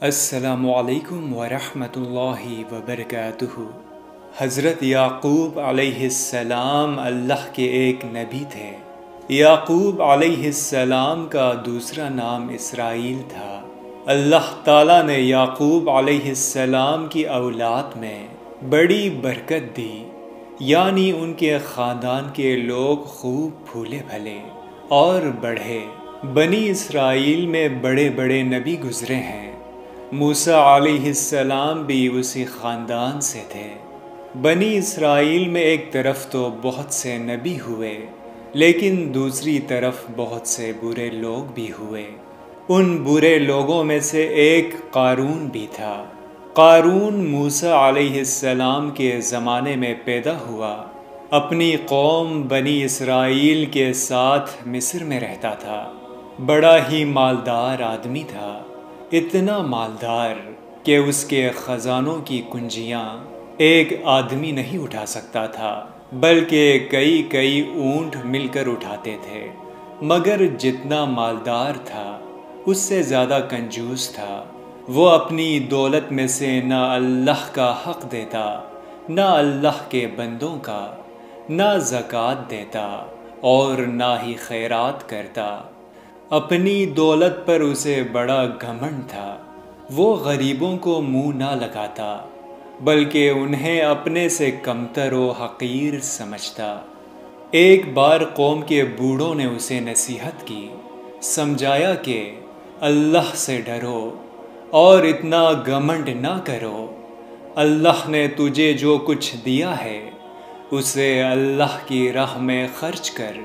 السلام علیکم ورحمۃ اللہ وبرکاتہ۔ حضرت یعقوب علیہ السلام اللہ کے ایک نبی تھے۔ یعقوب علیہ السلام کا دوسرا نام اسرائیل تھا۔ اللہ تعالیٰ نے یعقوب علیہ السلام کی اولاد میں بڑی برکت دی، یعنی ان کے خاندان کے لوگ خوب پھولے پھلے اور بڑھے۔ بنی اسرائیل میں بڑے بڑے نبی گزرے ہیں۔ موسیٰ علیہ السلام بھی اسی خاندان سے تھے۔ بنی اسرائیل میں ایک طرف تو بہت سے نبی ہوئے، لیکن دوسری طرف بہت سے برے لوگ بھی ہوئے۔ ان برے لوگوں میں سے ایک قارون بھی تھا۔ قارون موسیٰ علیہ السلام کے زمانے میں پیدا ہوا۔ اپنی قوم بنی اسرائیل کے ساتھ مصر میں رہتا تھا۔ بڑا ہی مالدار آدمی تھا، اتنا مالدار کہ اس کے خزانوں کی کنجیاں ایک آدمی نہیں اٹھا سکتا تھا، بلکہ کئی اونٹ مل کر اٹھاتے تھے۔ مگر جتنا مالدار تھا اس سے زیادہ کنجوس تھا۔ وہ اپنی دولت میں سے نہ اللہ کا حق دیتا، نہ اللہ کے بندوں کا، نہ زکوٰۃ دیتا اور نہ ہی خیرات کرتا۔ اپنی دولت پر اسے بڑا گھمنڈ تھا۔ وہ غریبوں کو منہ نہ لگاتا، بلکہ انہیں اپنے سے کمتر و حقیر سمجھتا۔ ایک بار قوم کے بوڑھوں نے اسے نصیحت کی، سمجھایا کہ اللہ سے ڈرو اور اتنا گھمنڈ نہ کرو۔ اللہ نے تجھے جو کچھ دیا ہے اسے اللہ کی راہ میں خرچ کر،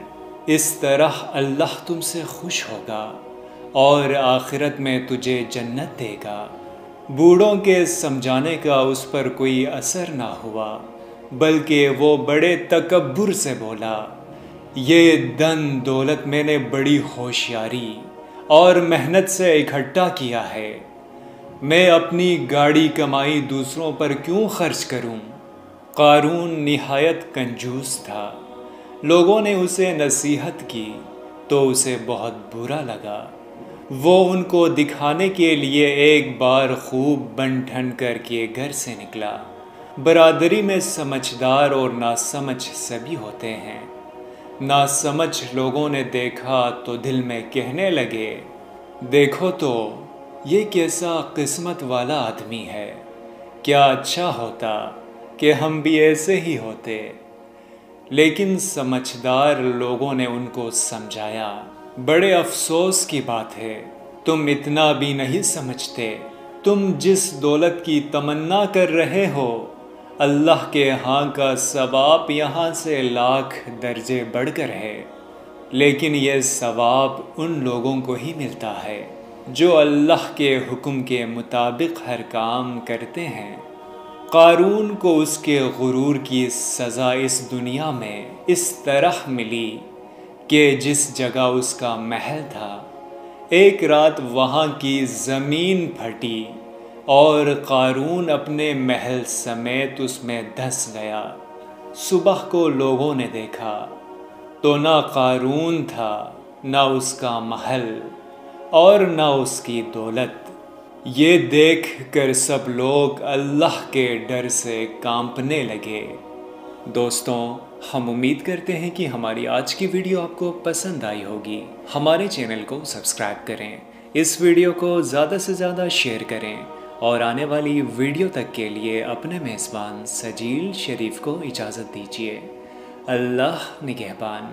اس طرح اللہ تم سے خوش ہوگا اور آخرت میں تجھے جنت دے گا۔ بوڑھوں کے سمجھانے کا اس پر کوئی اثر نہ ہوا، بلکہ وہ بڑے تکبر سے بولا، یہ دن دولت میں نے بڑی ہوشیاری اور محنت سے اکٹھا کیا ہے، میں اپنی گاڑی کمائی دوسروں پر کیوں خرچ کروں؟ قارون نہایت کنجوس تھا۔ لوگوں نے اسے نصیحت کی تو اسے بہت برا لگا۔ وہ ان کو دکھانے کے لیے ایک بار خوب بن ٹھن کر کے گھر سے نکلا۔ برادری میں سمجھدار اور ناسمجھ سبھی ہوتے ہیں۔ ناسمجھ لوگوں نے دیکھا تو دل میں کہنے لگے، دیکھو تو یہ کیسا قسمت والا آدمی ہے، کیا اچھا ہوتا کہ ہم بھی ایسے ہی ہوتے۔ لیکن سمجھدار لوگوں نے ان کو سمجھایا، بڑے افسوس کی بات ہے، تم اتنا بھی نہیں سمجھتے۔ تم جس دولت کی تمنا کر رہے ہو، اللہ کے ہاں کا ثواب یہاں سے لاکھ درجے بڑھ کر ہے، لیکن یہ ثواب ان لوگوں کو ہی ملتا ہے جو اللہ کے حکم کے مطابق ہر کام کرتے ہیں۔ قارون کو اس کے غرور کی سزا اس دنیا میں اس طرح ملی کہ جس جگہ اس کا محل تھا، ایک رات وہاں کی زمین پھٹی اور قارون اپنے محل سمیت اس میں دھس گیا۔ صبح کو لوگوں نے دیکھا تو نہ قارون تھا، نہ اس کا محل اور نہ اس کی دولت۔ یہ دیکھ کر سب لوگ اللہ کے ڈر سے کانپنے لگے۔ دوستوں، ہم امید کرتے ہیں کہ ہماری آج کی ویڈیو آپ کو پسند آئی ہوگی۔ ہمارے چینل کو سبسکرائب کریں، اس ویڈیو کو زیادہ سے زیادہ شیئر کریں اور آنے والی ویڈیو تک کے لیے اپنے میزبان سجیل شریف کو اجازت دیجیے۔ اللہ نگہبان۔